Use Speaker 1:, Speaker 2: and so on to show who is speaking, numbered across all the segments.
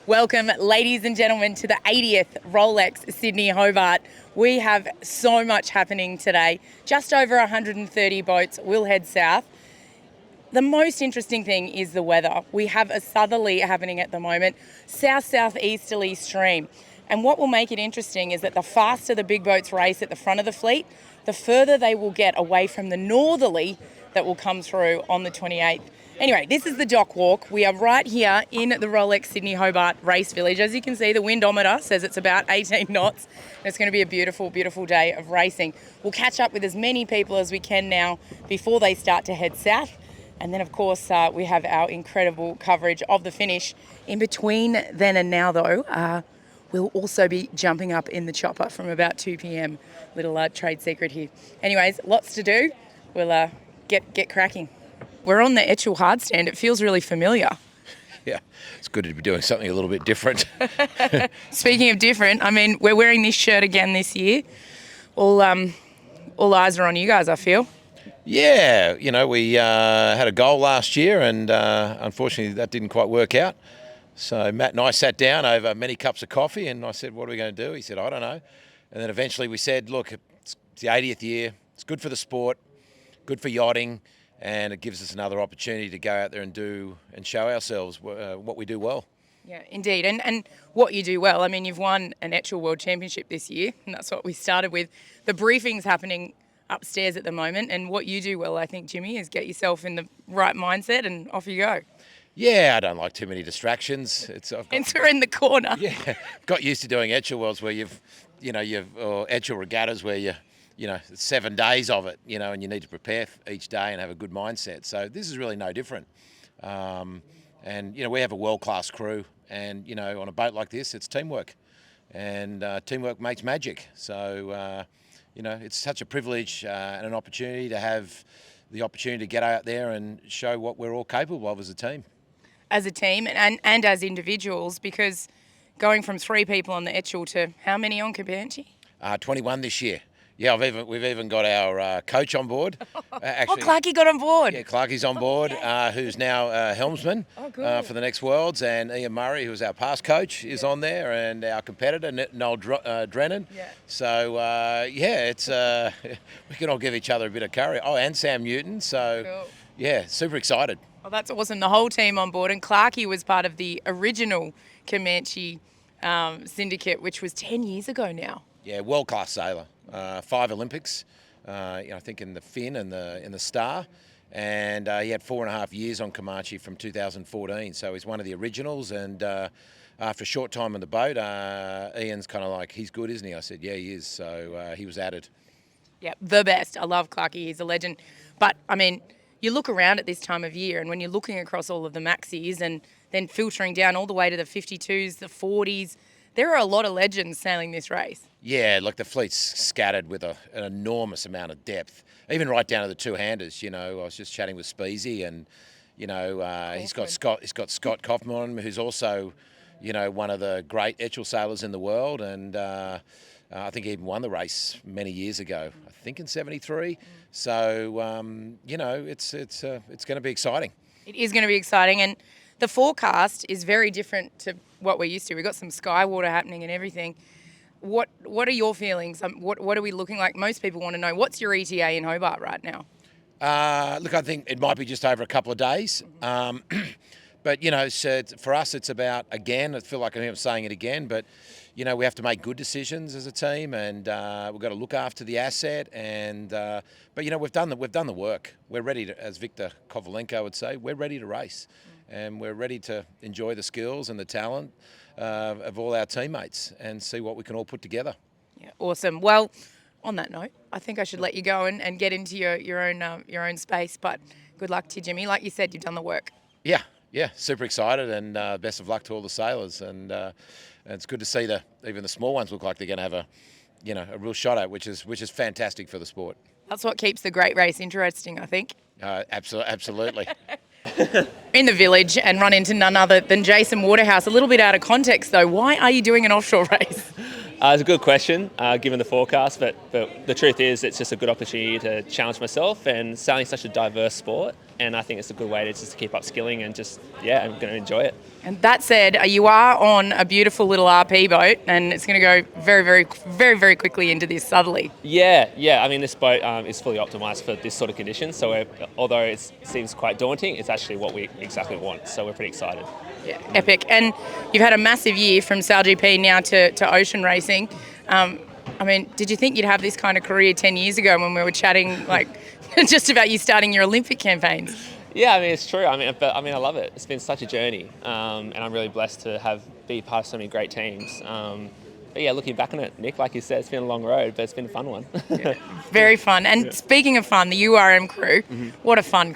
Speaker 1: Welcome, ladies and gentlemen, to the 80th Rolex Sydney Hobart. We have so much happening today. Just over 130 boats will head south. The most interesting thing is the weather. We have a southerly happening at the moment, south-southeasterly stream. And what will make it interesting is that the faster the big boats race at the front of the fleet, the further they will get away from the northerly that will come through on the 28th. Anyway, this is the dock walk. We are right here in the Rolex Sydney Hobart Race Village. As you can see, the windometer says it's about 18 knots. It's going to be a beautiful, beautiful day of racing. We'll catch up with as many people as we can now before they start to head south. And then, of course, we have our incredible coverage of the finish. In between then and now, though, we'll also be jumping up in the chopper from about 2 p.m. Little trade secret here. Anyways, lots to do. We'll get cracking. We're on the Etchell hard stand. It feels really familiar.
Speaker 2: Yeah, it's good to be doing something a little bit different.
Speaker 1: Speaking of different, I mean, we're wearing this shirt again this year. All eyes are on you guys, I feel.
Speaker 2: Yeah, you know, we had a goal last year and unfortunately that didn't quite work out. So Matt and I sat down over many cups of coffee and I said, what are we going to do? He said, I don't know. And then eventually we said, look, it's the 80th year. It's good for the sport, good for yachting. And it gives us another opportunity to go out there and do and show ourselves what we do well.
Speaker 1: Yeah, indeed. And what you do well. I mean, you've won an Etchell World Championship this year, and that's what we started with. The briefing's happening upstairs at the moment, and what you do well, I think, Jimmy, is get yourself in the right mindset and off you go.
Speaker 2: Yeah, I don't like too many distractions.
Speaker 1: Enter in the corner.
Speaker 2: Yeah, got used to doing Etchell Worlds where or Etchell Regattas where it's 7 days of it, and you need to prepare each day and have a good mindset. So this is really no different. And we have a world-class crew and, on a boat like this, it's teamwork. And teamwork makes magic. So, it's such a privilege and an opportunity to have the opportunity to get out there and show what we're all capable of as a team. As a team
Speaker 1: and as individuals, because going from 3 people on the Etchell to how many on Comanche?
Speaker 2: 21 this year. Yeah, we've even got our coach on board.
Speaker 1: Clarky got on board.
Speaker 2: Yeah, Clarky's on board, who's now helmsman for the next Worlds, and Ian Murray, who's our past coach, is on there, and our competitor Noel Drennan.
Speaker 1: Yeah.
Speaker 2: So it's we can all give each other a bit of courage. Oh, and Sam Newton. So
Speaker 1: cool.
Speaker 2: Yeah, super excited.
Speaker 1: Well, that's awesome. The whole team on board, and Clarky was part of the original Comanche syndicate, which was 10 years ago now.
Speaker 2: Yeah, world-class sailor. 5 Olympics, I think in the Finn and in the Star, and he had 4.5 years on Comanche from 2014. So he's one of the originals. And after a short time on the boat, Ian's kind of like, he's good, isn't he? I said, yeah, he is. So he was added.
Speaker 1: Yeah, the best. I love Clarky. He's a legend. But I mean, you look around at this time of year, and when you're looking across all of the Maxis and then filtering down all the way to the 52s, the 40s. There are a lot of legends sailing this race. Yeah,
Speaker 2: like the fleet's scattered with an enormous amount of depth, even right down to the two-handers. I was just chatting with Spiesy, and he's got Scott Kaufman on him, who's also one of the great Etchell sailors in the world, and I think he even won the race many years ago. I think in '73. So it's going to be exciting.
Speaker 1: It is going to be exciting, and the forecast is very different to what we're used to. We've got some sky water happening and everything. What are your feelings? What are we looking like? Most people want to know, what's your ETA in Hobart right now?
Speaker 2: Look, I think it might be just over a couple of days. But, so for us, it's about, again, I feel like I'm saying it again, but, we have to make good decisions as a team, and we've got to look after the asset. And but, we've done the work. We're ready to, as Victor Kovalenko would say, we're ready to race. And we're ready to enjoy the skills and the talent of all our teammates and see what we can all put together.
Speaker 1: Yeah, awesome. Well, on that note, I think I should let you go and get into your own space. But good luck to you, Jimmy. Like you said, you've done the work.
Speaker 2: Yeah, super excited, and best of luck to all the sailors. And it's good to see even the small ones look like they're going to have a real shot at, which is fantastic for the sport.
Speaker 1: That's what keeps the great race interesting, I think.
Speaker 2: Absolutely.
Speaker 1: In the village and run into none other than Jason Waterhouse. A little bit out of context though, why are you doing an offshore race?
Speaker 3: It's a good question given the forecast, but the truth is it's just a good opportunity to challenge myself, and sailing such a diverse sport. and I think it's a good way to just keep upskilling and just, I'm going to enjoy it.
Speaker 1: And that said, you are on a beautiful little RP boat, and it's going to go very, very, very, very quickly into this southerly.
Speaker 3: Yeah. I mean, this boat is fully optimised for this sort of condition. So although it seems quite daunting, it's actually what we exactly want. So we're pretty excited.
Speaker 1: Yeah, epic. And you've had a massive year from SailGP now to ocean racing. I mean, did you think you'd have this kind of career 10 years ago when we were chatting, like, just about you starting your Olympic campaigns?
Speaker 3: Yeah, I mean, it's true. I mean, I love it. It's been such a journey, and I'm really blessed to be part of so many great teams. But yeah, looking back on it, Nick, like you said, it's been a long road, but it's been a fun one.
Speaker 1: Very fun. And speaking of fun, the URM crew, what a fun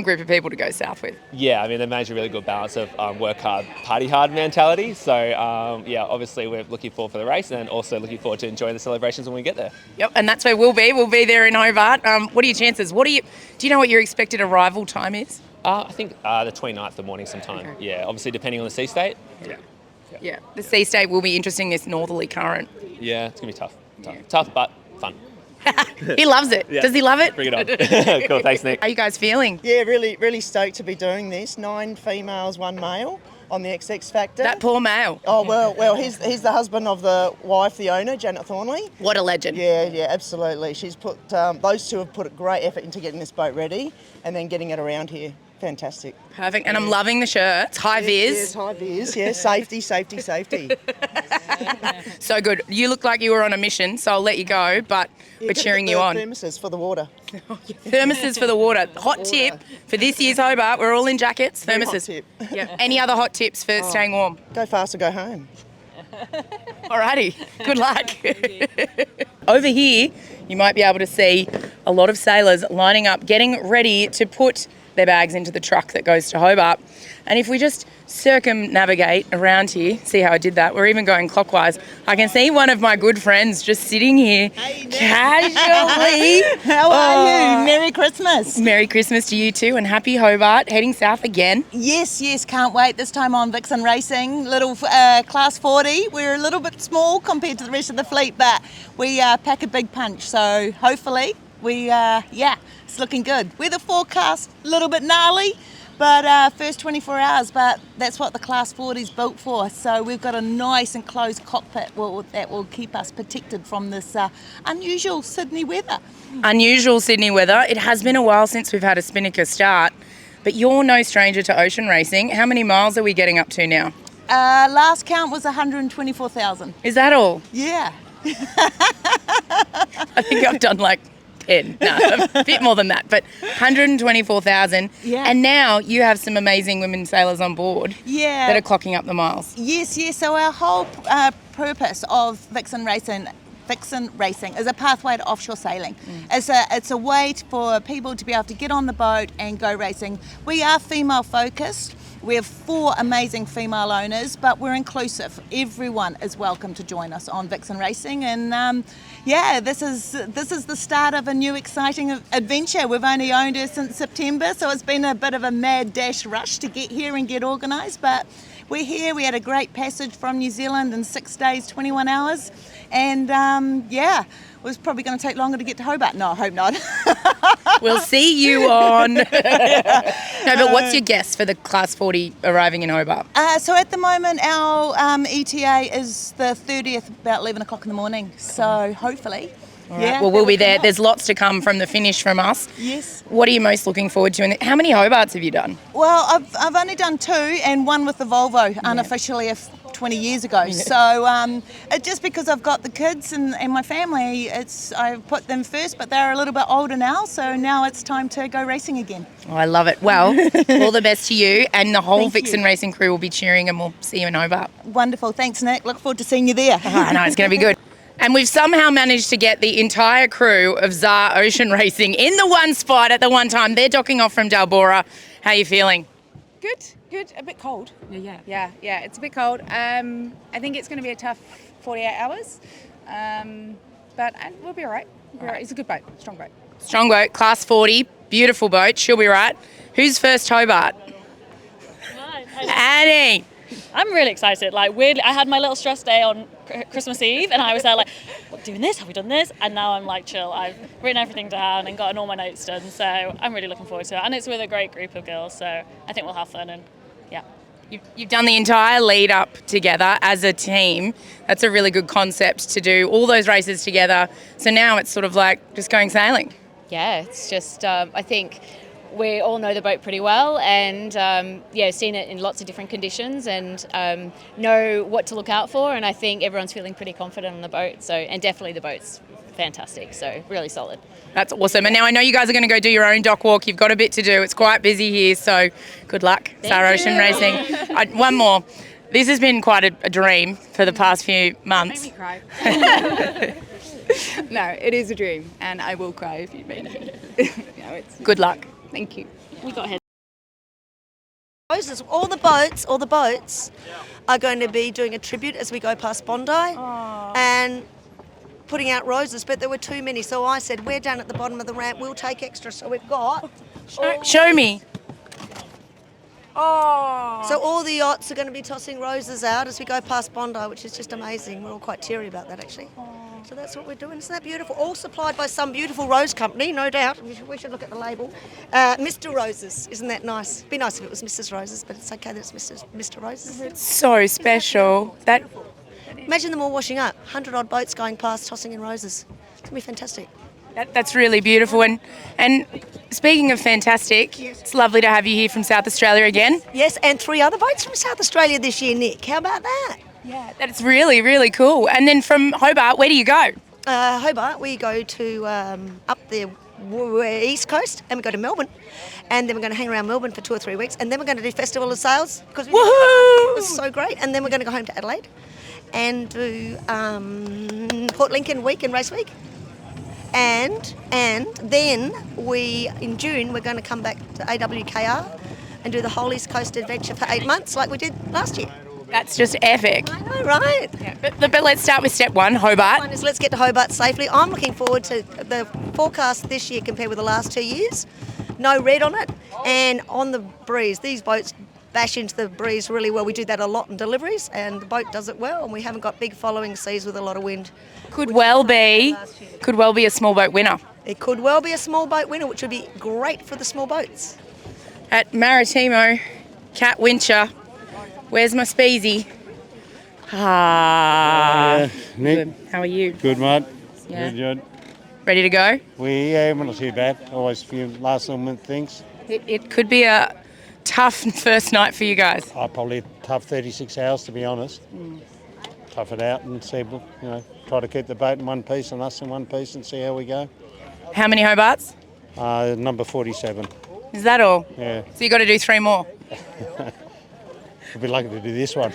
Speaker 1: group of people to go south with.
Speaker 3: Yeah, I mean, they manage a really good balance of work hard, party hard mentality. So, obviously we're looking forward for the race and also looking forward to enjoying the celebrations when we get there.
Speaker 1: Yep, and that's where we'll be. We'll be there in Hobart. What are your chances? Do you know what your expected arrival time is?
Speaker 3: I think the 29th of the morning sometime. Okay. Yeah, obviously depending on the sea state.
Speaker 1: Yeah, the sea state will be interesting, this northerly current.
Speaker 3: Yeah, it's going to be tough. Tough, but fun.
Speaker 1: He loves it. Yeah. Does he love it?
Speaker 3: Bring it on. Cool, thanks, Nick.
Speaker 1: How are you guys feeling?
Speaker 4: Yeah, really, really stoked to be doing this. 9 females, 1 male on the XX Factor.
Speaker 1: That poor male.
Speaker 4: Oh, well, he's the husband of the wife, the owner, Janet Thornley.
Speaker 1: What a legend.
Speaker 4: Yeah, absolutely. She's put, those two have put a great effort into getting this boat ready and then getting it around here. Fantastic.
Speaker 1: Perfect. And I'm loving the shirts. High vis.
Speaker 4: Yes, high vis. Yeah, safety.
Speaker 1: So good. You look like you were on a mission, so I'll let you go, but we're cheering you on.
Speaker 4: Thermoses for the water.
Speaker 1: Thermoses for the water. Hot tip for this year's Hobart. We're all in jackets. Thermoses.
Speaker 4: Hot tip.
Speaker 1: Yeah. Any other hot tips for staying warm?
Speaker 4: Go fast or go home.
Speaker 1: Alrighty. Good luck. Over here, you might be able to see a lot of sailors lining up, getting ready to put their bags into the truck that goes to Hobart. And if we just circumnavigate around here, see how I did that? We're even going clockwise. I can see one of my good friends just sitting here casually.
Speaker 5: How are you? Merry Christmas.
Speaker 1: Merry Christmas to you too, and happy Hobart, heading south again.
Speaker 5: Yes, can't wait. This time on Vixen Racing, little class 40. We're a little bit small compared to the rest of the fleet, but we pack a big punch. So hopefully it's looking good. Weather forecast, a little bit gnarly, but first 24 hours, but that's what the Class 40 is built for. So we've got a nice and closed cockpit that will keep us protected from this unusual Sydney weather.
Speaker 1: Unusual Sydney weather. It has been a while since we've had a Spinnaker start, but you're no stranger to ocean racing. How many miles are we getting up to now?
Speaker 5: Last count was 124,000.
Speaker 1: Is that all?
Speaker 5: Yeah.
Speaker 1: I think I've done like 10. No, a bit more than that, but 124,000.
Speaker 5: Yeah.
Speaker 1: And now you have some amazing women sailors on board that are clocking up the miles.
Speaker 5: Yes. So our whole purpose of Vixen Racing is a pathway to offshore sailing. It's a way for people to be able to get on the boat and go racing. We are female focused. We have 4 amazing female owners, but we're inclusive. Everyone is welcome to join us on Vixen Racing, and this is the start of a new exciting adventure. We've only owned her since September, so it's been a bit of a mad dash rush to get here and get organised, but we're here. We had a great passage from New Zealand in 6 days, 21 hours, and it was probably going to take longer to get to Hobart. No, I hope not.
Speaker 1: We'll see you on. No, but what's your guess for the Class 40 arriving in Hobart?
Speaker 5: So at the moment, our ETA is the 30th, about 11 o'clock in the morning. So hopefully.
Speaker 1: All right. Well, we'll be there. There's lots to come from the finish from us.
Speaker 5: Yes.
Speaker 1: What are you most looking forward to? And how many Hobarts have you done?
Speaker 5: Well, I've only done 2 and one with the Volvo unofficially 20 years ago. Yeah. So just because I've got the kids and my family, I put them first, but they're a little bit older now, so now it's time to go racing again.
Speaker 1: Oh, I love it. Well, all the best to you, and the whole Vixen Racing crew will be cheering, and we'll see you in Hobart.
Speaker 5: Wonderful. Thanks, Nick. Look forward to seeing you there.
Speaker 1: I know, it's going to be good. And we've somehow managed to get the entire crew of Zar Ocean Racing in the one spot at the one time. They're docking off from Dalbora. How are you feeling?
Speaker 6: Good. A bit cold. Yeah. It's a bit cold. I think it's going to be a tough 48 hours, but we'll be all right. It's a good boat, strong boat.
Speaker 1: Strong boat, Class 40, beautiful boat. She'll be right. Who's first Hobart? Annie.
Speaker 7: I'm really excited. Like, weirdly, I had my little stress day on Christmas Eve, and I was there like, doing this? Have we done this? And now I'm like chill. I've written everything down and gotten all my notes done. So I'm really looking forward to it. And it's with a great group of girls. So I think we'll have fun. And yeah.
Speaker 1: You've done the entire lead up together as a team. That's a really good concept to do all those races together. So now it's sort of like just going sailing.
Speaker 8: Yeah, it's just, I think we all know the boat pretty well and, seen it in lots of different conditions and know what to look out for. And I think everyone's feeling pretty confident on the boat. So, and definitely the boat's fantastic. So really solid.
Speaker 1: That's awesome. And now I know you guys are going to go do your own dock walk. You've got a bit to do. It's quite busy here. So good luck, Zar Ocean Racing. One more. This has been quite a dream for the past few months.
Speaker 6: Make me cry. No, it is a dream, and I will cry if you mean it.
Speaker 1: Good luck.
Speaker 6: Thank you.
Speaker 7: We got ahead.
Speaker 9: All the boats are going to be doing a tribute as we go past Bondi and putting out roses, but there were too many, so I said, we're down at the bottom of the ramp, we'll take extra. So we've got...
Speaker 1: Show me.
Speaker 9: So all the yachts are going to be tossing roses out as we go past Bondi, which is just amazing. We're all quite teary about that, actually. So that's what we're doing. Isn't that beautiful? All supplied by some beautiful rose company, no doubt. We should look at the label. Mr. Roses, isn't that nice? It'd be nice if it was Mrs. Roses, but it's okay that it's Mr. Roses.
Speaker 1: It's so special.
Speaker 9: Imagine them all washing up. 100 odd boats going past, tossing in roses. It's going to be fantastic.
Speaker 1: That's really beautiful. And speaking of fantastic, it's lovely to have you here from South Australia again.
Speaker 9: Yes, and 3 other boats from South Australia this year, Nick. How about that?
Speaker 1: Yeah, that's really, really cool. And then from Hobart, where do you go?
Speaker 9: Hobart, we go to up the east coast and we go to Melbourne. And then we're going to hang around Melbourne for 2 or 3 weeks. And then we're going to do Festival of Sails because it was so great. And then we're going to go home to Adelaide and do Port Lincoln week and race week. And then in June, we're going to come back to AWKR and do the whole East Coast adventure for 8 months like we did last year.
Speaker 1: That's just epic.
Speaker 9: I know, right?
Speaker 1: Yeah, but let's start with step one, Hobart.
Speaker 9: One is let's get to Hobart safely. I'm looking forward to the forecast this year compared with the last 2 years. No red on it. And on the breeze, these boats bash into the breeze really well. We do that a lot in deliveries and the boat does it well and we haven't got big following seas with a lot of wind.
Speaker 1: Could well be a small boat winner.
Speaker 9: It could well be a small boat winner, which would be great for the small boats.
Speaker 1: At Maritimo Katwincher, where's my Spiesy?
Speaker 10: Nick.
Speaker 1: Good. How are you?
Speaker 10: Good, mate.
Speaker 1: Yeah.
Speaker 10: Good.
Speaker 1: Ready to go?
Speaker 10: We're not too bad. Always a few last minute things.
Speaker 1: It could be a tough first night for you guys.
Speaker 10: Probably a tough 36 hours, to be honest. Tough it out and see, try to keep the boat in one piece and us in one piece and see how we go.
Speaker 1: How many Hobarts?
Speaker 10: Number 47.
Speaker 1: Is that all?
Speaker 10: Yeah.
Speaker 1: So you got to do 3 more.
Speaker 10: We'll be lucky to do this one.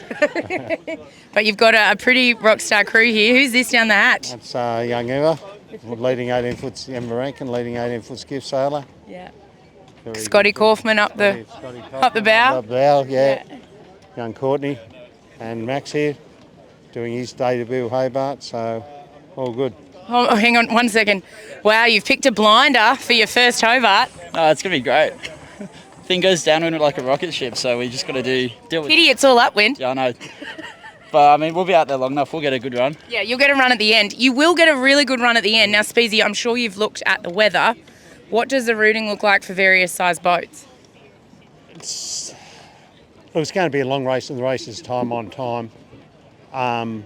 Speaker 1: But you've got a pretty rock star crew here. Who's this down the hatch?
Speaker 10: That's young Eva, leading 18 foot Emma Rankin, leading 18 foot skiff sailor.
Speaker 1: Yeah. Scotty Kaufman up the bow.
Speaker 10: Up the bow, yeah. Young Courtney and Max here, doing his debut at Hobart, so all good.
Speaker 1: Oh, hang on 1 second. Wow, you've picked a blinder for your first Hobart.
Speaker 11: Oh, it's going to be great. Thing goes downwind like a rocket ship, so we just got to deal with
Speaker 1: Pity it's all upwind.
Speaker 11: Yeah, I know. But, I mean, we'll be out there long enough. We'll get a good run.
Speaker 1: Yeah, you'll get a run at the end. You will get a really good run at the end. Now, Spiesy, I'm sure you've looked at the weather. What does the routing look like for various size boats?
Speaker 10: It's going to be a long race, and the race is time on time. And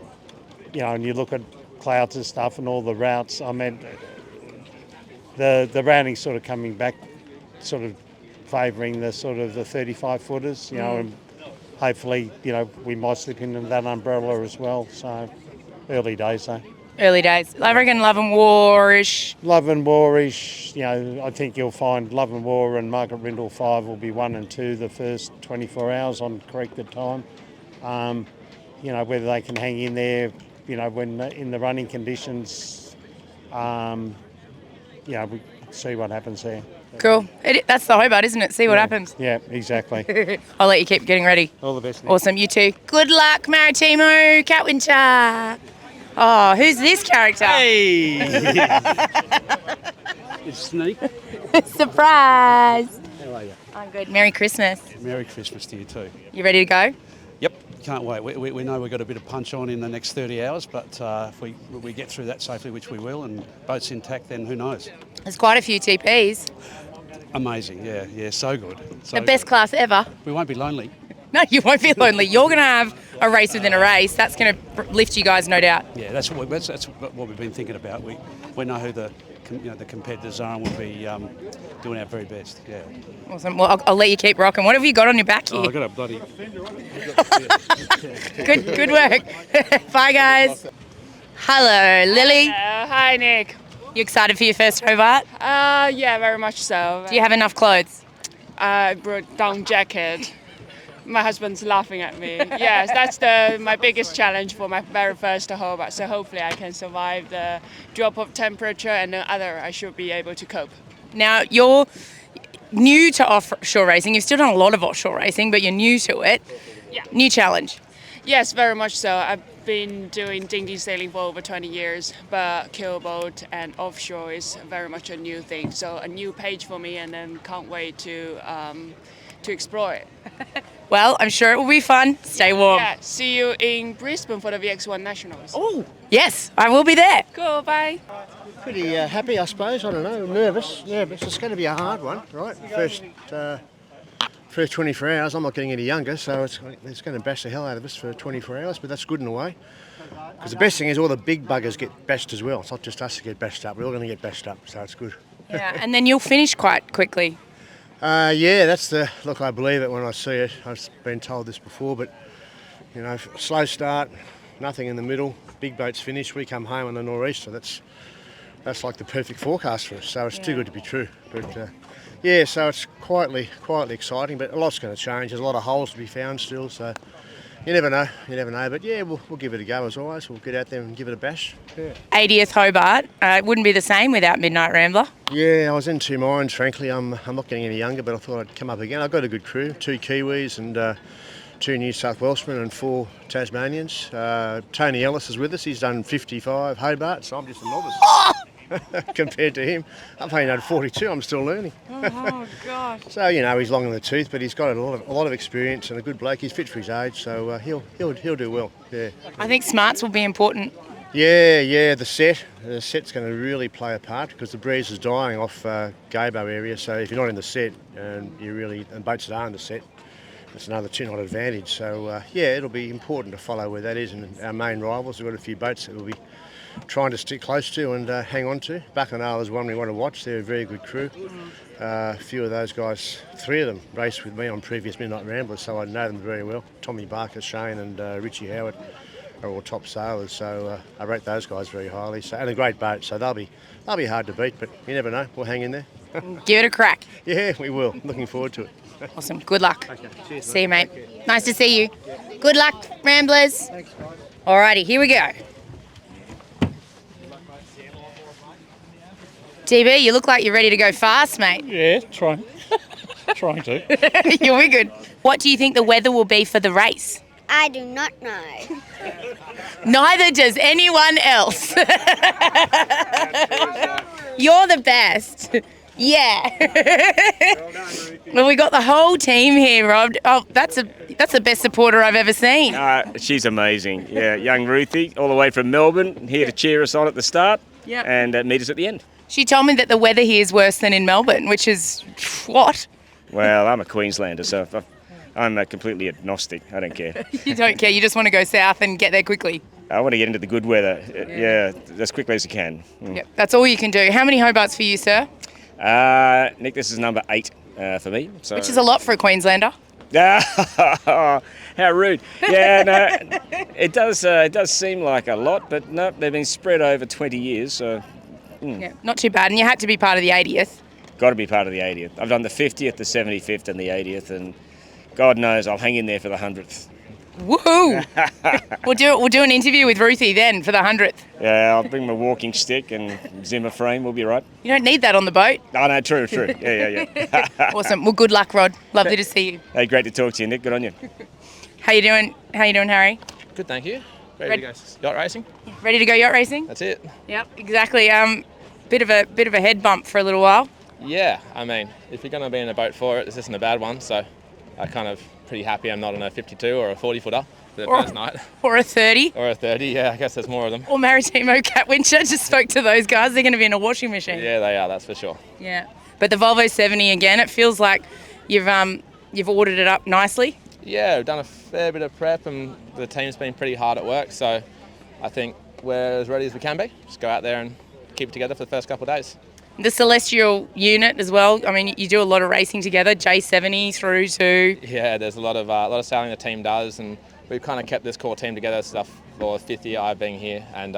Speaker 10: you look at clouds and stuff and all the routes. I mean, the routing's sort of coming back, sort of favouring the 35 footers, and hopefully, we might slip into that umbrella as well. So early days though.
Speaker 1: Early days. I reckon Love and War-ish.
Speaker 10: Love and War-ish, I think you'll find Love and War and Margaret Rindle 5 will be 1 and 2 the first 24 hours on corrected time. Whether they can hang in there, when in the running conditions, we see what happens there.
Speaker 1: Cool. That's the Hobart, isn't it? See what happens.
Speaker 10: Yeah, exactly.
Speaker 1: I'll let you keep getting ready.
Speaker 10: All the best, Nick.
Speaker 1: Awesome, you too. Good luck, Maritimo Katwincher. Oh, who's this character?
Speaker 12: Hey! It's Sneak.
Speaker 1: Surprise.
Speaker 12: How are you?
Speaker 1: I'm good. Merry Christmas.
Speaker 12: Merry Christmas to you too.
Speaker 1: You ready to go?
Speaker 12: Yep. Can't wait. We know we've got a bit of punch on in the next 30 hours, but if we get through that safely, which we will, and boat's intact, then who knows?
Speaker 1: There's quite a few TPs.
Speaker 12: Amazing, yeah, so good. So
Speaker 1: The best class ever.
Speaker 12: We won't be lonely.
Speaker 1: No, you won't be lonely. You're going to have a race within a race. That's going to lift you guys, no doubt.
Speaker 12: Yeah, that's what we've been thinking about. We know who the competitors are, and we'll be doing our very best. Yeah.
Speaker 1: Awesome. Well, I'll let you keep rocking. What have you got on your back here?
Speaker 12: Oh, I got a bloody.
Speaker 1: Good work. Bye, guys. Hello, Lily.
Speaker 13: Hi, Nick.
Speaker 1: You excited for your first Hobart?
Speaker 13: Yeah, very much so.
Speaker 1: Do you have enough clothes?
Speaker 13: I brought down jacket. My husband's laughing at me. Yes, that's my biggest challenge for my very first Hobart. So hopefully I can survive the drop of temperature, and the other I should be able to cope.
Speaker 1: Now, you're new to offshore racing. You've still done a lot of offshore racing, but you're new to it.
Speaker 13: Yeah.
Speaker 1: New challenge.
Speaker 13: Yes, very much so. I've been doing dinghy sailing for over 20 years, but keelboat and offshore is very much a new thing. So a new page for me, and then can't wait to explore it.
Speaker 1: Well, I'm sure it will be fun. Stay warm.
Speaker 13: Yeah, see you in Brisbane for the VX1 Nationals.
Speaker 1: Oh, yes, I will be there.
Speaker 13: Cool, bye.
Speaker 14: Pretty happy, I suppose. I don't know, nervous. It's going to be a hard one, right? First 24 hours. I'm not getting any younger, so it's going to bash the hell out of us for 24 hours, but that's good in a way. Because the best thing is all the big buggers get bashed as well. It's not just us that get bashed up. We're all going to get bashed up, so it's good.
Speaker 1: Yeah, and then you'll finish quite quickly.
Speaker 14: Yeah, that's the look. I believe it when I see it. I've been told this before, but slow start, nothing in the middle. Big boats finish. We come home on the nor'east, so that's like the perfect forecast for us. So it's too good to be true. But so it's quietly exciting. But a lot's going to change. There's a lot of holes to be found still. So you never know. But yeah, we'll give it a go as always. We'll get out there and give it a bash. Yeah.
Speaker 1: 80th Hobart. It wouldn't be the same without Midnight Rambler.
Speaker 14: Yeah, I was in two minds, frankly. I'm not getting any younger, but I thought I'd come up again. I've got a good crew, 2 Kiwis and 2 New South Welshmen and 4 Tasmanians. Tony Ellis is with us. He's done 55 Hobart, so I'm just a novice. Compared to him. I've only done 42. I'm still learning.
Speaker 1: Oh, gosh.
Speaker 14: So, he's long in the tooth, but he's got a lot of experience and a good bloke. He's fit for his age, so he'll do well. Yeah.
Speaker 1: I think smarts will be important.
Speaker 14: Yeah, the set's going to really play a part because the breeze is dying off Gabo area. So if you're not in the set and boats that are in the set, it's another 2-knot advantage. So it'll be important to follow where that is. And our main rivals, we've got a few boats that we'll be trying to stick close to and hang on to. Bacchanal is one we want to watch. They're a very good crew. A few of those guys, 3 of them raced with me on previous Midnight Ramblers, so I know them very well. Tommy Barker, Shane and Richie Howard are all top sailors, so I rate those guys very highly. So, and a great boat, so they'll be hard to beat, but you never know. We'll hang in there.
Speaker 1: Give it a crack.
Speaker 14: Yeah, we will. Looking forward to it.
Speaker 1: Awesome. Good luck.
Speaker 14: Okay. Cheers,
Speaker 1: see you, mate. Nice to see you. Good luck, Ramblers.
Speaker 14: Thanks, guys.
Speaker 1: Alrighty, here we go. DB, you look like you're ready to go fast, mate.
Speaker 15: Yeah, trying to.
Speaker 1: You'll be good. What do you think the weather will be for the race?
Speaker 16: I do not know.
Speaker 1: Neither does anyone else. You're the best. Yeah. Well, we got the whole team here, Rob. Oh, that's the best supporter I've ever seen.
Speaker 17: She's amazing. Yeah, young Ruthie, all the way from Melbourne, here to cheer us on at the start and meet us at the end.
Speaker 1: She told me that the weather here is worse than in Melbourne, which is what?
Speaker 17: Well, I'm a Queenslander, so I'm completely agnostic. I don't care.
Speaker 1: You don't care. You just want to go south and get there quickly.
Speaker 17: I want to get into the good weather. Yeah, as quickly as I can.
Speaker 1: Yep, that's all you can do. How many Hobarts for you, sir?
Speaker 17: Nick, this is number 8 for me. So.
Speaker 1: Which is a lot for a Queenslander.
Speaker 17: How rude. Yeah, no, it does seem like a lot, but no, they've been spread over 20 years, so...
Speaker 1: Yeah, not too bad. And you had to be part of the 80th.
Speaker 17: Got to be part of the 80th. I've done the 50th, the 75th and the 80th, and God knows I'll hang in there for the 100th.
Speaker 1: Woohoo! We'll do an interview with Ruthie then for the 100th.
Speaker 17: Yeah, I'll bring my walking stick and Zimmer frame, we'll be right.
Speaker 1: You don't need that on the boat.
Speaker 17: Oh, no, true. Yeah.
Speaker 1: Awesome. Well, good luck, Rod. Lovely to see you.
Speaker 17: Hey, great to talk to you, Nick. Good on you.
Speaker 1: How you doing, Harry?
Speaker 18: Good, thank you. Ready to go yacht racing?
Speaker 1: Ready to go yacht racing?
Speaker 18: That's it.
Speaker 1: Yep, exactly. Bit of a head bump for a little while.
Speaker 18: Yeah, I mean, if you're going to be in a boat for it, this isn't a bad one, so I'm kind of pretty happy I'm not on a 52 or a 40-footer. for the
Speaker 1: Or-
Speaker 18: first night.
Speaker 1: Or a 30.
Speaker 18: Or a 30, yeah, I guess there's more of them.
Speaker 1: Or Maritimo Katwincher. Just spoke to those guys. They're going to be in a washing machine.
Speaker 18: Yeah, they are, that's for sure.
Speaker 1: Yeah. But the Volvo 70 again, it feels like you've ordered it up nicely.
Speaker 18: Yeah, we've done a fair bit of prep and the team's been pretty hard at work, so I think we're as ready as we can be. Just go out there and keep it together for the first couple of days.
Speaker 1: The Celestial unit as well. I mean, you do a lot of racing together, J70 through to...
Speaker 18: Yeah, there's a lot of sailing the team does, and we've kind of kept this core team together stuff for the 5th year I've been here, and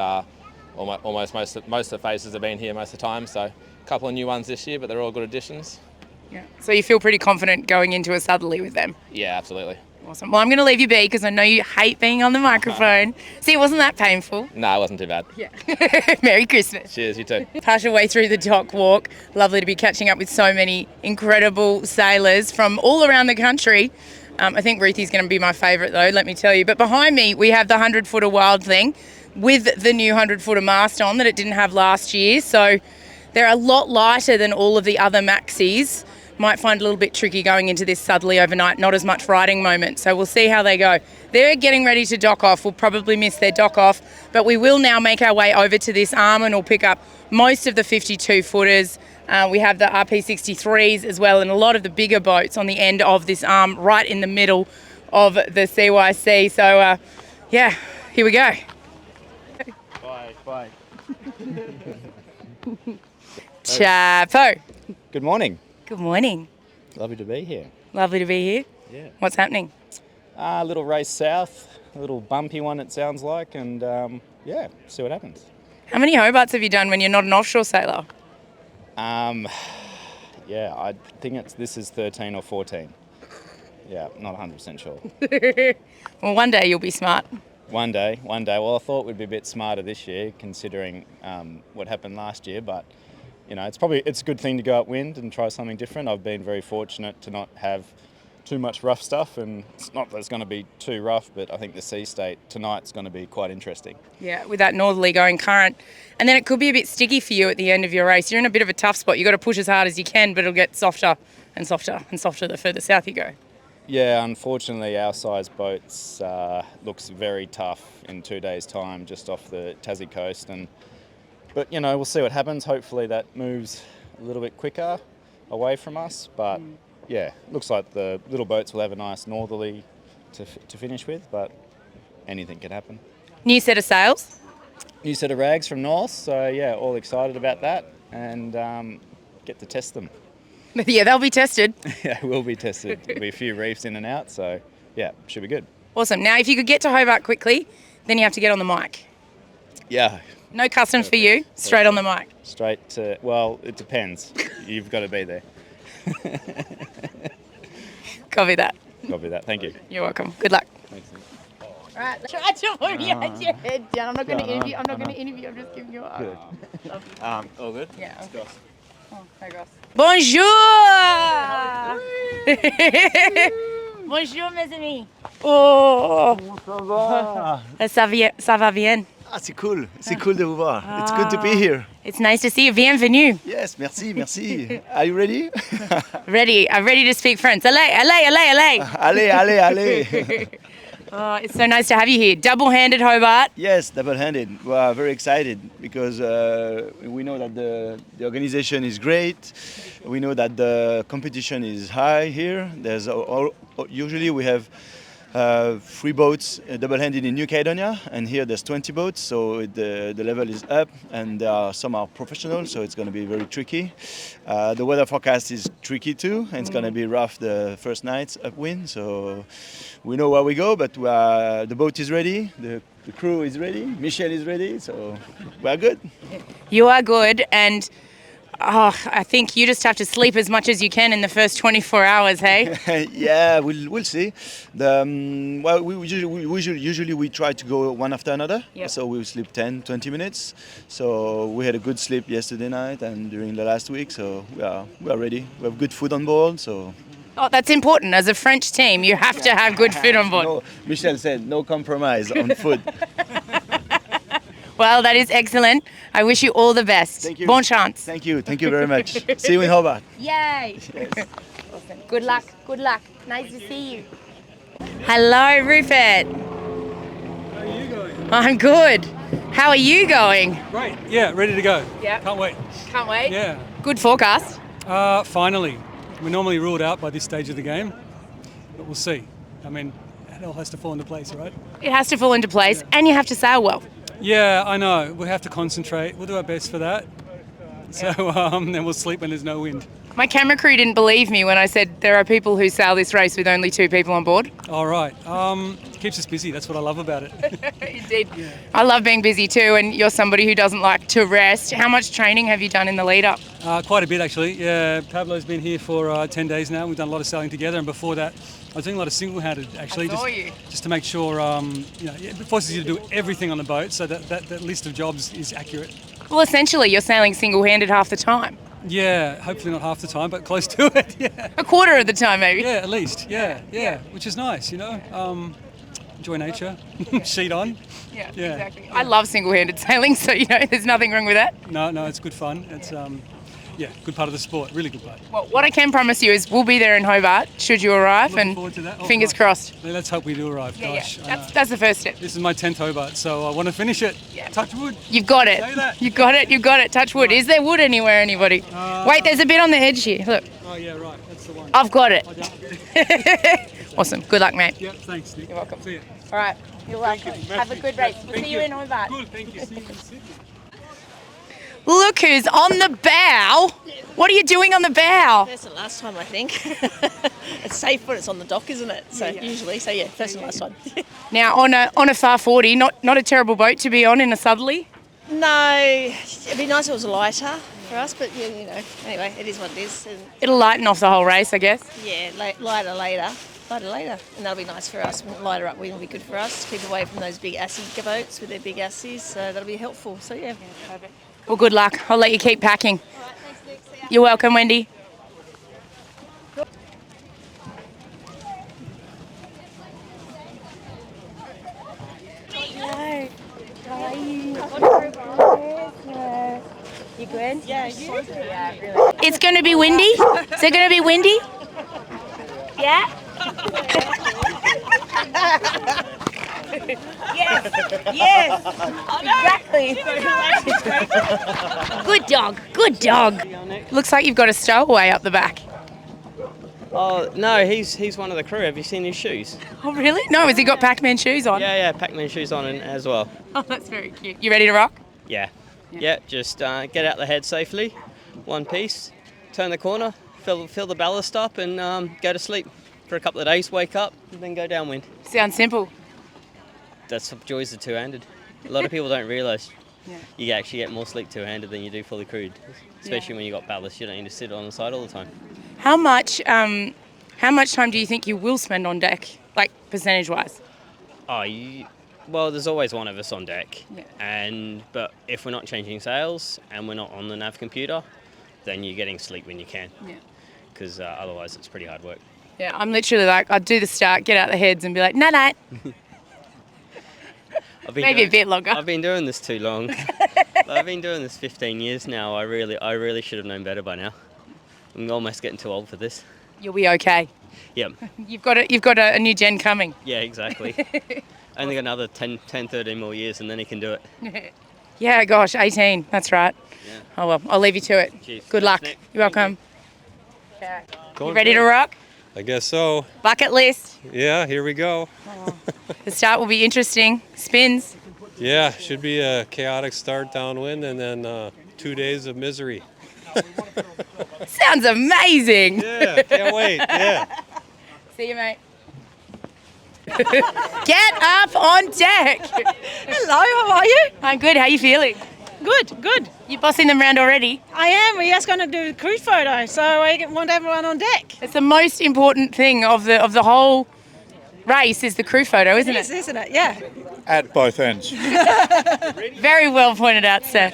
Speaker 18: almost most of the faces have been here most of the time, so a couple of new ones this year, but they're all good additions.
Speaker 1: Yeah. So you feel pretty confident going into a Southerly with them?
Speaker 18: Yeah, absolutely.
Speaker 1: Awesome. Well, I'm going to leave you be because I know you hate being on the microphone. See, it wasn't that painful.
Speaker 18: No, it wasn't too bad.
Speaker 1: Yeah. Merry Christmas.
Speaker 18: Cheers, you too.
Speaker 1: Partial way through the dock walk. Lovely to be catching up with so many incredible sailors from all around the country. I think Ruthie's going to be my favourite though, let me tell you. But behind me, we have the 100-footer Wild Thing with the new 100-footer mast on that it didn't have last year. So they're a lot lighter than all of the other Maxis. Might find it a little bit tricky going into this Southerly overnight, not as much riding moment. So we'll see how they go. They're getting ready to dock off. We'll probably miss their dock off, but we will now make our way over to this arm and we'll pick up most of the 52-footers. We have the RP63s as well and a lot of the bigger boats on the end of this arm, right in the middle of the CYC. So, yeah, here we go.
Speaker 16: Bye.
Speaker 1: Chapo.
Speaker 16: Good morning.
Speaker 1: Good morning.
Speaker 16: Lovely to be here.
Speaker 1: Lovely to be here.
Speaker 16: Yeah.
Speaker 1: What's happening?
Speaker 16: A little race south, a little bumpy one it sounds like, and yeah, see what happens.
Speaker 1: How many Hobarts have you done when you're not an offshore sailor?
Speaker 16: Yeah, I think this is 13 or 14. Yeah, not 100% sure.
Speaker 1: Well, one day you'll be smart.
Speaker 16: One day. Well, I thought we'd be a bit smarter this year, considering what happened last year, but you know, it's a good thing to go upwind and try something different. I've been very fortunate to not have too much rough stuff, and it's not that it's going to be too rough, but I think the sea state tonight's going to be quite interesting.
Speaker 1: Yeah, with that northerly going current. And then it could be a bit sticky for you at the end of your race. You're in a bit of a tough spot. You've got to push as hard as you can, but it'll get softer and softer and softer the further south you go.
Speaker 16: Yeah, unfortunately our size boats looks very tough in 2 days' time just off the Tassie coast, but you know, we'll see what happens. Hopefully that moves a little bit quicker away from us, but yeah, looks like the little boats will have a nice northerly to finish with, but anything can happen.
Speaker 1: New set of sails?
Speaker 16: New set of rags from North, so yeah, all excited about that and get to test them.
Speaker 1: Yeah, they'll be tested.
Speaker 16: Yeah, will be tested. There'll be a few reefs in and out, so yeah, should be good.
Speaker 1: Awesome. Now, if you could get to Hobart quickly, then you have to get on the mic.
Speaker 16: Yeah.
Speaker 1: No customs for you, straight on the mic.
Speaker 16: Straight to, well, it depends. You've got to be there.
Speaker 1: Copy that.
Speaker 16: Copy that. Thank you.
Speaker 1: You're welcome. Good luck.
Speaker 16: Thanks.
Speaker 1: All right, try to put your head down. I'm not going to interview. I'm just giving you a
Speaker 16: Good. All good?
Speaker 1: Yeah.
Speaker 16: Let's go.
Speaker 1: Oh, hi, Goss. Bonjour. Bonjour, mes amis. Oh. Ça va bien.
Speaker 19: Ah, c'est cool de vous voir. It's good to be here.
Speaker 1: It's nice to see you. Bienvenue.
Speaker 19: Yes, merci. Are you ready?
Speaker 1: Ready. I'm ready to speak French. Allez.
Speaker 19: Allez.
Speaker 1: Oh, it's so nice to have you here. Double-handed Hobart.
Speaker 19: Yes, double-handed. We are very excited because we know that the organization is great. We know that the competition is high here. Usually we have 3 boats double-handed in New Caledonia, and here there's 20 boats, so the level is up, and some are professional, so it's going to be very tricky. The weather forecast is tricky too, and it's going to be rough the first nights upwind, so we know where we go, but the boat is ready, the crew is ready, Michelle is ready, so we're good.
Speaker 1: You are good, and I think you just have to sleep as much as you can in the first 24 hours, hey?
Speaker 19: Yeah, we'll see. Well, we usually try to go one after another.
Speaker 1: Yep.
Speaker 19: So we sleep 10-20 minutes. So we had a good sleep yesterday night and during the last week. So we are ready. We have good food on board. So.
Speaker 1: Oh, that's important. As a French team, you have to have good food on board.
Speaker 19: No, Michelle said no compromise on food.
Speaker 1: Well, that is excellent. I wish you all the best.
Speaker 19: Thank you.
Speaker 1: Bon chance.
Speaker 19: Thank you very much. See you in Hobart.
Speaker 1: Yay. Yes. Awesome. Good luck. Nice to see you. Hello, Rupert. I'm good. How are you going?
Speaker 15: Great. Yeah, ready to go.
Speaker 1: Yeah.
Speaker 15: Can't wait.
Speaker 1: Can't wait.
Speaker 15: Yeah.
Speaker 1: Good forecast.
Speaker 15: Finally. We're normally ruled out by this stage of the game, but we'll see. I mean, it all has to fall into place, right?
Speaker 1: It has to fall into place, and you have to sail well.
Speaker 15: Yeah, I know. We have to concentrate. We'll do our best for that. So then we'll sleep when there's no wind.
Speaker 1: My camera crew didn't believe me when I said there are people who sail this race with only 2 people on board.
Speaker 15: All right. Keeps us busy. That's what I love about it.
Speaker 1: Indeed. Yeah. I love being busy too, and you're somebody who doesn't like to rest. How much training have you done in the lead up?
Speaker 15: Quite a bit, actually. Yeah, Pablo's been here for 10 days now. We've done a lot of sailing together, and before that, I was doing a lot of single-handed, actually. Just to make sure, it forces you to do everything on the boat, so that list of jobs is accurate.
Speaker 1: Well, essentially, you're sailing single-handed half the time.
Speaker 15: Yeah, hopefully not half the time, but close to it, yeah.
Speaker 1: A quarter of the time, maybe?
Speaker 15: Yeah, at least, yeah. Which is nice, enjoy nature, sheet on.
Speaker 1: Yeah, exactly. I love single-handed sailing, so, there's nothing wrong with that.
Speaker 15: No, it's good fun. It's, good part of the sport, really good part.
Speaker 1: Well, what I can promise you is we'll be there in Hobart, should you arrive,
Speaker 15: Looking forward to that.
Speaker 1: Fingers crossed.
Speaker 15: Yeah, let's hope we do arrive,
Speaker 1: Yeah,
Speaker 15: gosh.
Speaker 1: that's the first step.
Speaker 15: This is my 10th Hobart, so I want to finish it.
Speaker 1: Yeah.
Speaker 15: Touch wood.
Speaker 1: You've got it.
Speaker 15: Say that.
Speaker 1: You've got it. Touch wood. Is there wood anywhere, anybody? Wait, there's a bit on the edge here. Look.
Speaker 15: Oh, yeah, right. That's the one.
Speaker 1: I've got it. Awesome. Good luck, mate.
Speaker 15: Yeah, thanks, Nick.
Speaker 1: You're welcome.
Speaker 15: See you.
Speaker 1: All right. You're welcome. Have a good race. We'll see you in Hobart.
Speaker 15: Good, thank you. See you in Sydney.
Speaker 1: Look who's on the bow. What are you doing on the bow?
Speaker 20: First and last time, I think. It's safe when it's on the dock, isn't it? So usually, first and last time.
Speaker 1: Now on a far 40, not a terrible boat to be on in a southerly.
Speaker 20: No, it'd be nice if it was lighter for us, but anyway, it is what it is. And
Speaker 1: It'll lighten off the whole race, I guess.
Speaker 20: yeah, lighter later, and that'll be nice for us. Lighter up wind will be good for us. Keep away from those big assy boats with their big asses, so that'll be helpful. So yeah.
Speaker 1: Perfect. Well, good luck. I'll let you keep packing.
Speaker 20: All right, thanks, Nick. See ya.
Speaker 1: You're welcome, Wendy.
Speaker 21: Hello. How are you? You good?
Speaker 20: Yeah, you?
Speaker 21: Yeah, really.
Speaker 1: It's going to be windy? Is it going to be windy?
Speaker 21: Yeah? Yes, exactly. Good dog.
Speaker 1: Looks like you've got a stowaway up the back.
Speaker 22: Oh, no, he's one of the crew. Have you seen his shoes?
Speaker 1: Oh, really? No, has he got Pac-Man shoes on?
Speaker 22: Yeah, Pac-Man shoes on as well.
Speaker 1: Oh, that's very cute. You ready to rock?
Speaker 22: Yeah. Just get out the head safely, one piece, turn the corner, fill the ballast up and go to sleep for a couple of days, wake up, and then go downwind.
Speaker 1: Sounds simple.
Speaker 22: That's the joys of two-handed. A lot of people don't realise you actually get more sleep two-handed than you do fully crewed, especially when you got ballast. You don't need to sit on the side all the time.
Speaker 1: How much time do you think you will spend on deck, like percentage-wise?
Speaker 22: Well, there's always one of us on deck, but if we're not changing sails and we're not on the nav computer, then you're getting sleep when you can, because otherwise it's pretty hard work.
Speaker 1: Yeah, I'm literally like, I'd do the start, get out the heads and be like, night-night. Maybe a bit longer.
Speaker 22: I've been doing this too long. I've been doing this 15 years now. I really should have known better by now. I'm almost getting too old for this.
Speaker 1: You'll be okay.
Speaker 22: Yep.
Speaker 1: You've got a new gen coming.
Speaker 22: Yeah, exactly. Only got another 10, 13 more years and then he can do it.
Speaker 1: Yeah, gosh, 18. That's right.
Speaker 22: Yeah.
Speaker 1: Oh, well, I'll leave you to it.
Speaker 22: Cheers.
Speaker 1: Good luck.
Speaker 22: Nick.
Speaker 1: You're welcome. You ready to rock?
Speaker 23: I guess so.
Speaker 1: Bucket list.
Speaker 23: Yeah, here we go.
Speaker 1: The start will be interesting. Spins.
Speaker 23: Yeah, should be a chaotic start downwind and then 2 days of misery.
Speaker 1: Sounds amazing.
Speaker 23: Yeah, can't wait. Yeah.
Speaker 1: See you, mate. Get up on deck.
Speaker 24: Hello, how are you?
Speaker 1: I'm good. How are you feeling?
Speaker 24: Good.
Speaker 1: You bossing them around already?
Speaker 24: I am. We're just going to do a cruise photo, so I want everyone on deck.
Speaker 1: It's the most important thing of the whole race is the crew photo, isn't it?
Speaker 24: Isn't it? Yeah.
Speaker 25: At both ends.
Speaker 1: Very well pointed out, sir.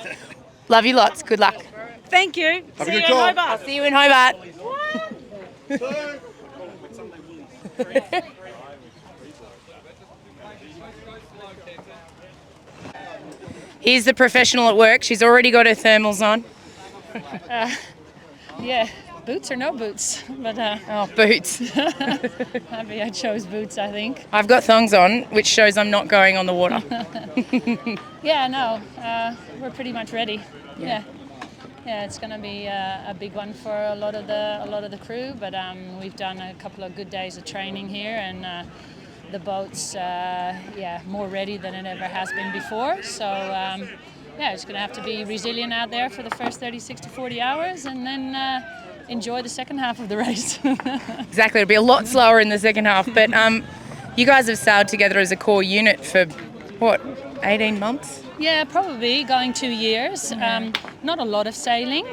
Speaker 1: Love you lots. Good luck.
Speaker 24: Thank you.
Speaker 25: Have
Speaker 24: See
Speaker 25: a
Speaker 24: you
Speaker 25: good
Speaker 24: in
Speaker 25: call.
Speaker 24: Hobart.
Speaker 1: I'll see you in Hobart. Here's the professional at work. She's already got her thermals on.
Speaker 7: Yeah. boots or no boots, but
Speaker 1: boots.
Speaker 7: Maybe I chose boots, I think.
Speaker 1: I've got thongs on, which shows I'm not going on the water.
Speaker 7: Yeah, no, we're pretty much ready. Yeah, it's going to be a big one for a lot of the crew, but we've done a couple of good days of training here, and the boat's more ready than it ever has been before. So. It's going to have to be resilient out there for the first 36 to 40 hours and then enjoy the second half of the race.
Speaker 1: Exactly. It'll be a lot slower in the second half. But you guys have sailed together as a core unit for, 18 months?
Speaker 7: Yeah, probably going 2 years. Not a lot of sailing,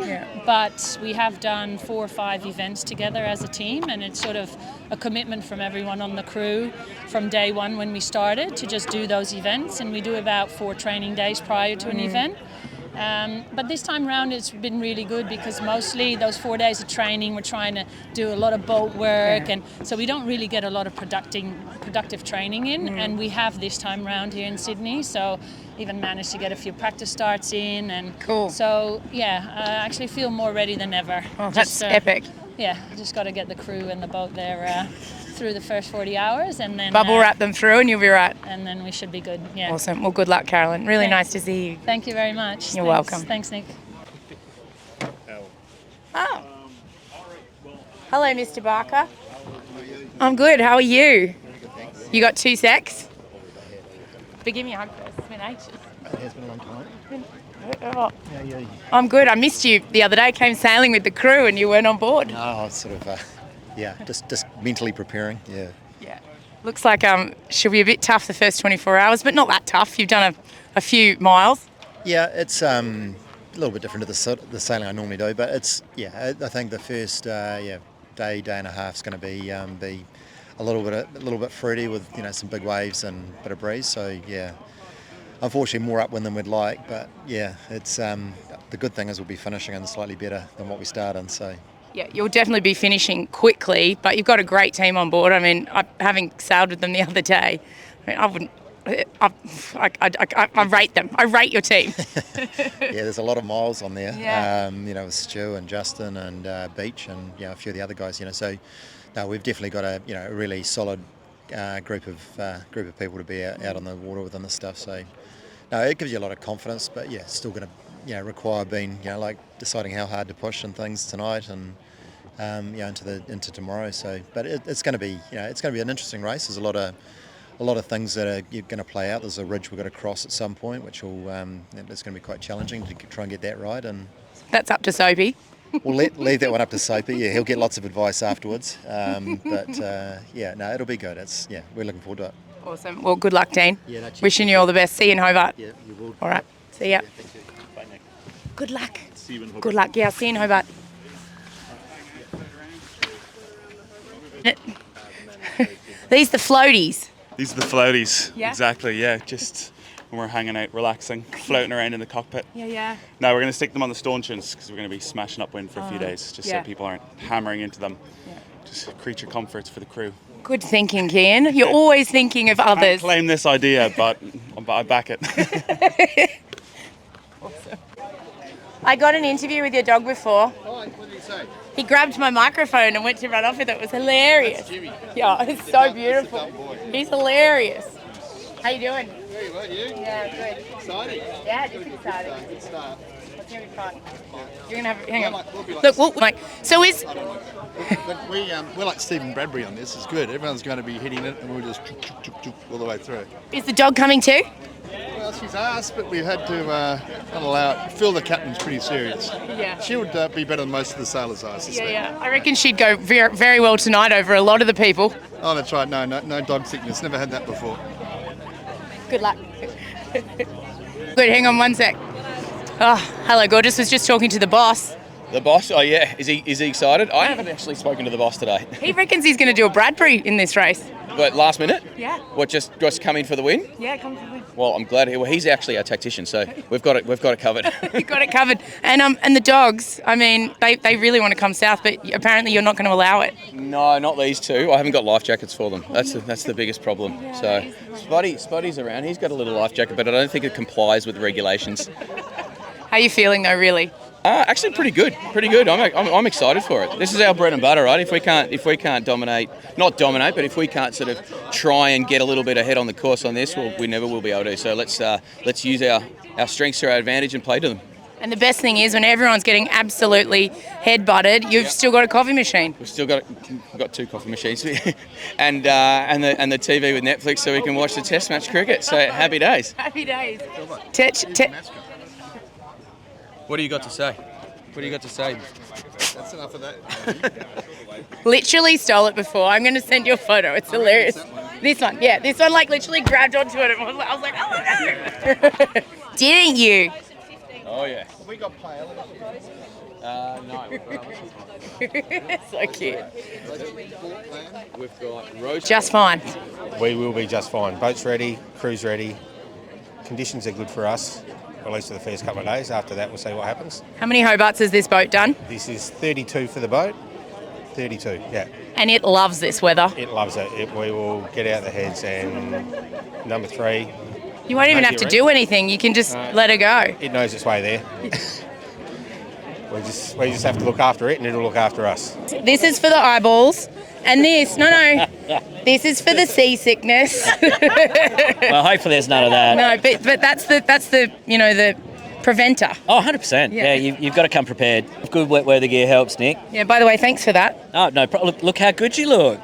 Speaker 7: but we have done 4 or 5 events together as a team, and it's sort of a commitment from everyone on the crew from day one when we started to just do those events, and we do about 4 training days prior to an event. But this time round it's been really good because mostly those 4 days of training we're trying to do a lot of boat work, and so we don't really get a lot of productive training in, and we have this time round here in Sydney, so even managed to get a few practice starts in, and
Speaker 1: cool.
Speaker 7: So I actually feel more ready than ever.
Speaker 1: Oh, that's epic.
Speaker 7: Yeah, just got to get the crew and the boat there through the first 40 hours, and then
Speaker 1: bubble wrap them through and you'll be right.
Speaker 7: And then we should be good. Yeah.
Speaker 1: Awesome. Well, good luck, Carolyn. Really nice to see you.
Speaker 7: Thank you very much.
Speaker 1: You're welcome.
Speaker 7: Thanks, Nick.
Speaker 1: Oh. Hello, Mr. Barker. I'm good. How are you? You got 2 secs? But give me a hug first. It's been ages.
Speaker 2: It has been a long time.
Speaker 1: I'm good. I missed you the other day. Came sailing with the crew and you weren't on board.
Speaker 2: No, I was sort of, just mentally preparing. Yeah.
Speaker 1: Yeah. Looks like she'll be a bit tough the first 24 hours, but not that tough. You've done a few miles.
Speaker 2: Yeah, it's a little bit different to the sailing I normally do, but it's I think the first day and a half is going to be a little bit fruity with some big waves and a bit of breeze. So yeah. Unfortunately, more upwind than we'd like, but it's the good thing is we'll be finishing in slightly better than what we started. So
Speaker 1: yeah, you'll definitely be finishing quickly, but you've got a great team on board. I mean, having sailed with them the other day, I wouldn't. I rate them. I rate your team.
Speaker 2: Yeah, there's a lot of miles on there.
Speaker 1: Yeah.
Speaker 2: With Stu and Justin and Beach and a few of the other guys. So no, we've definitely got a really solid group of people to be out on the water with this stuff. So no, it gives you a lot of confidence, but it's still going to require being deciding how hard to push and things tonight and into tomorrow. So, but it's going to be it's going to be an interesting race. There's a lot of things that are going to play out. There's a ridge we've got to cross at some point, which will it's going to be quite challenging to try and get that right. And
Speaker 1: that's up to Soapy.
Speaker 2: We'll leave that one up to Soapy. Yeah, he'll get lots of advice afterwards. It'll be good. We're looking forward to it.
Speaker 1: Awesome. Well, good luck, Dean.
Speaker 2: Yeah, no, cheers.
Speaker 1: Wishing you all the best. See you in Hobart.
Speaker 2: Yeah, you will.
Speaker 1: All right. See ya.
Speaker 2: Yeah, thank you. Bye, Nick.
Speaker 1: Good luck.
Speaker 2: See you in Hobart.
Speaker 1: Good luck. Yeah, I'll see you in Hobart. These the floaties.
Speaker 3: These are the floaties.
Speaker 1: Yeah.
Speaker 3: Exactly. Yeah. Just when we're hanging out, relaxing, floating around in the cockpit.
Speaker 1: Yeah.
Speaker 3: No, we're going to stick them on the stanchions because we're going to be smashing upwind for a few days, just so people aren't hammering into them.
Speaker 1: Yeah.
Speaker 3: Just creature comforts for the crew.
Speaker 1: Good thinking, Kian. You're always thinking of others.
Speaker 3: I claim this idea, but I back it.
Speaker 1: Awesome. I got an interview with your dog before.
Speaker 14: What did he say?
Speaker 1: He grabbed my microphone and went to run off with it. It was hilarious.
Speaker 14: That's Jimmy.
Speaker 1: Yeah, it's so beautiful. He's hilarious. How you doing?
Speaker 14: Very well, you?
Speaker 1: Yeah, good.
Speaker 14: Exciting?
Speaker 1: Yeah, just exciting.
Speaker 14: Good start.
Speaker 1: It's going to be fun. You're going to have... Hang on.
Speaker 14: We'll be like
Speaker 1: Look, so is...
Speaker 14: But we're like Stephen Bradbury on this. It's good. Everyone's going to be hitting it and we'll just all the way through.
Speaker 1: Is the dog coming too?
Speaker 14: Well, she's asked, but we've had to not allow it. Phil, the captain's pretty serious.
Speaker 1: Yeah.
Speaker 14: She would be better than most of the sailors, I suspect.
Speaker 1: Yeah. I reckon she'd go very, very well tonight over a lot of the people.
Speaker 14: Oh, that's right. No dog sickness. Never had that before.
Speaker 1: Good luck. Good, hang on one sec. Oh, hello, gorgeous. Was just talking to the boss.
Speaker 4: The boss? Oh, yeah. Is he excited? I haven't actually spoken to the boss today.
Speaker 1: He reckons he's going to do a Bradbury in this race.
Speaker 4: But last minute?
Speaker 1: Yeah.
Speaker 4: What, just come in for the win?
Speaker 1: Yeah, come for the win.
Speaker 4: Well, I'm glad. Well, he's actually our tactician, so we've got it covered.
Speaker 1: You've got it covered. And the dogs, I mean, they really want to come south, but apparently you're not going to allow it.
Speaker 4: No, not these two. I haven't got life jackets for them. That's the biggest problem. Yeah, so Spotty's around. He's got a little life jacket, but I don't think it complies with the regulations.
Speaker 1: How are you feeling though, really?
Speaker 4: Actually, pretty good. I'm excited for it. This is our bread and butter, right? If we can't dominate, not dominate, but if we can't sort of try and get a little bit ahead on the course on this, we never will be able to. So let's use our strengths to our advantage and play to them.
Speaker 1: And the best thing is when everyone's getting absolutely head-butted, you've still got a coffee machine.
Speaker 4: We've got 2 coffee machines and the TV with Netflix so we can watch the Test match cricket. So happy days.
Speaker 1: Happy days.
Speaker 4: What do you got to say?
Speaker 5: That's enough of that.
Speaker 1: Literally stole it before. I'm going to send you a photo. It's hilarious. This one, like literally grabbed onto it. I was like, oh no. Didn't you?
Speaker 4: Oh yeah.
Speaker 5: Have we got player?
Speaker 4: No.
Speaker 1: So cute.
Speaker 4: We've got roast.
Speaker 1: Just fine.
Speaker 5: We will be just fine. Boat's ready, crew's ready. Conditions are good for us, at least for the first couple of days. After that, we'll see what happens.
Speaker 1: How many Hobarts has this boat done?
Speaker 5: This is 32 for the boat. 32, yeah.
Speaker 1: And it loves this weather.
Speaker 5: It loves it. We will get out the heads, and number 3.
Speaker 1: You won't even have to do anything. You can just let it go.
Speaker 5: It knows its way there. we just have to look after it, and it'll look after us.
Speaker 1: This is for the eyeballs, and this this is for the seasickness.
Speaker 11: Well, hopefully there's none of that.
Speaker 1: No, but that's the the preventer.
Speaker 11: Oh, 100%. Yeah, you've got to come prepared. Good wet weather gear helps, Nick.
Speaker 1: Yeah. By the way, thanks for that.
Speaker 11: Oh no problem. Look how good you look.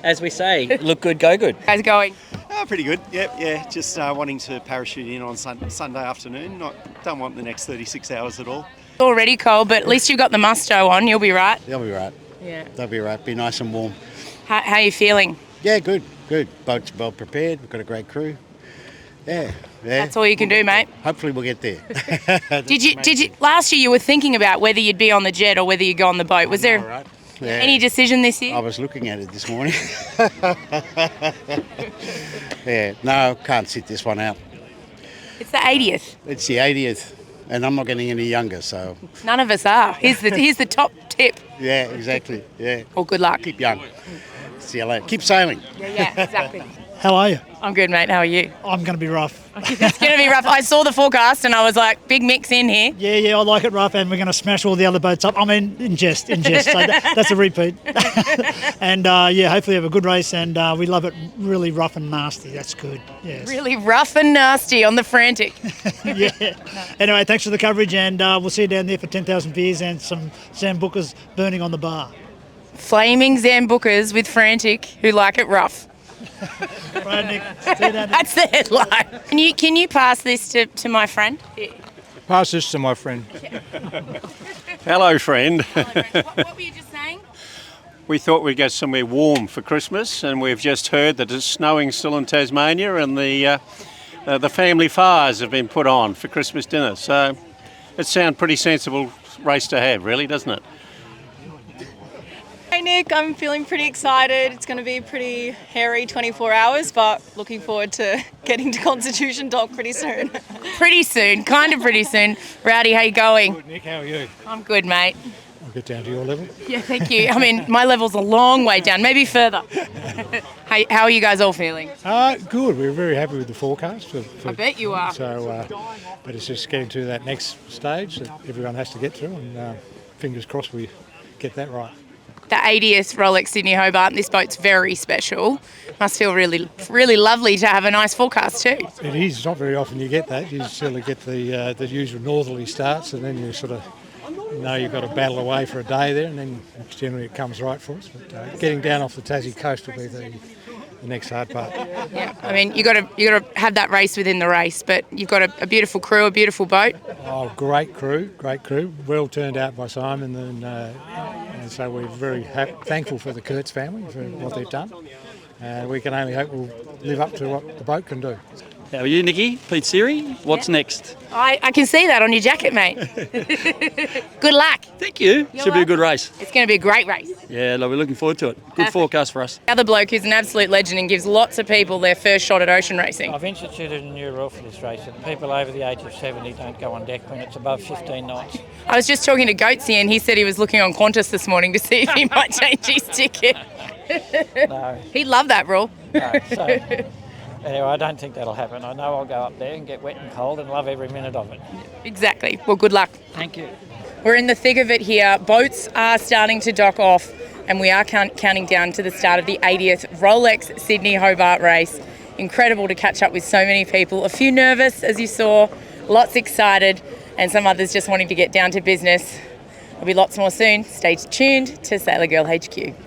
Speaker 11: As we say, look good, go good.
Speaker 1: How's it going?
Speaker 6: Oh, pretty good. Yep, yeah. Just wanting to parachute in on Sunday afternoon. Don't want the next 36 hours at all.
Speaker 1: Already cold, but at least you've got the musto on. You'll be right.
Speaker 8: They'll be right.
Speaker 1: Yeah.
Speaker 8: They'll be right. Be nice and warm.
Speaker 1: How are you feeling?
Speaker 8: Yeah, good. Boat's well prepared. We've got a great crew. Yeah.
Speaker 1: That's all you can do, mate.
Speaker 8: Hopefully we'll get there.
Speaker 1: Did you last year you were thinking about whether you'd be on the jet or whether you'd go on the boat? Was there
Speaker 8: right? Yeah.
Speaker 1: any decision this year?
Speaker 8: I was looking at it this morning. Yeah, no, can't sit this one out.
Speaker 1: It's the 80th.
Speaker 8: It's the 80th, and I'm not getting any younger, so.
Speaker 1: None of us are. Here's the top tip.
Speaker 8: Yeah, exactly. Yeah.
Speaker 1: Well, good luck.
Speaker 8: Keep young. See you later. Keep sailing.
Speaker 1: Yeah, exactly.
Speaker 9: How are you?
Speaker 1: I'm good, mate. How are you?
Speaker 9: I'm going to be rough.
Speaker 1: It's going to be rough. I saw the forecast and I was like, big mix in here.
Speaker 9: Yeah, I like it rough, and we're going to smash all the other boats up. I mean, in jest. So that's a repeat. And hopefully have a good race, and we love it really rough and nasty. That's good. Yes.
Speaker 1: Really rough and nasty on the Frantic.
Speaker 9: Yeah. Anyway, thanks for the coverage, and we'll see you down there for 10,000 beers and some Zambucas burning on the bar.
Speaker 1: Flaming Zambucas with Frantic who like it rough.
Speaker 9: Right, Nick. See you down there.
Speaker 1: That's the headline. Can you pass this to my friend?
Speaker 25: Pass this to my friend. Hello, friend.
Speaker 1: What were you just saying?
Speaker 25: We thought we'd get somewhere warm for Christmas, and we've just heard that it's snowing still in Tasmania, and the family fires have been put on for Christmas dinner. So it sounds pretty sensible race to have, really, doesn't it?
Speaker 26: Hey Nick, I'm feeling pretty excited. It's going to be a pretty hairy 24 hours, but looking forward to getting to Constitution Dock pretty soon.
Speaker 1: Pretty soon, kind of pretty soon. Rowdy, how you going?
Speaker 25: Good, Nick, how are you?
Speaker 1: I'm good, mate.
Speaker 25: I'll get down to your level.
Speaker 1: Yeah, thank you. I mean, my level's a long way down, maybe further. How are you guys all feeling?
Speaker 25: Good. We're very happy with the forecast.
Speaker 1: I bet you are.
Speaker 25: So, but it's just getting to that next stage that everyone has to get through, and fingers crossed we get that right.
Speaker 1: The 80th Rolex Sydney Hobart. This boat's very special. Must feel really, really lovely to have a nice forecast too.
Speaker 25: It is. It's not very often you get that. You sort of get the usual northerly starts, and then you sort of know you've got to battle away for a day there, and then generally it comes right for us. But getting down off the Tassie coast will be the next hard part.
Speaker 1: Yeah, I mean you got to have that race within the race, but you've got a beautiful crew, a beautiful boat.
Speaker 25: Oh, great crew, well turned out by Simon, and so we're very thankful for the Kurtz family for what they've done. We can only hope we'll live up to what the boat can do.
Speaker 27: How are you, Nikki? Pete Siri, what's next?
Speaker 1: I can see that on your jacket, mate. Good luck.
Speaker 27: Thank you. Should be a good race.
Speaker 1: It's going to be a great race.
Speaker 27: Yeah, we're looking forward to it. Good forecast for us.
Speaker 1: The other bloke who's an absolute legend and gives lots of people their first shot at ocean racing.
Speaker 28: I've instituted a new rule for this race that people over the age of 70 don't go on deck when it's above 15 knots.
Speaker 1: I was just talking to Goatsy and he said he was looking on Qantas this morning to see if he might change his ticket.
Speaker 28: No.
Speaker 1: He'd love that rule.
Speaker 28: No, so anyway, I don't think that'll happen. I know I'll go up there and get wet and cold and love every minute of it.
Speaker 1: Exactly. Well, good luck.
Speaker 28: Thank you.
Speaker 1: We're in the thick of it here. Boats are starting to dock off, and we are counting down to the start of the 80th Rolex Sydney Hobart race. Incredible to catch up with so many people. A few nervous, as you saw, lots excited, and some others just wanting to get down to business. There'll be lots more soon. Stay tuned to Sailor Girl HQ.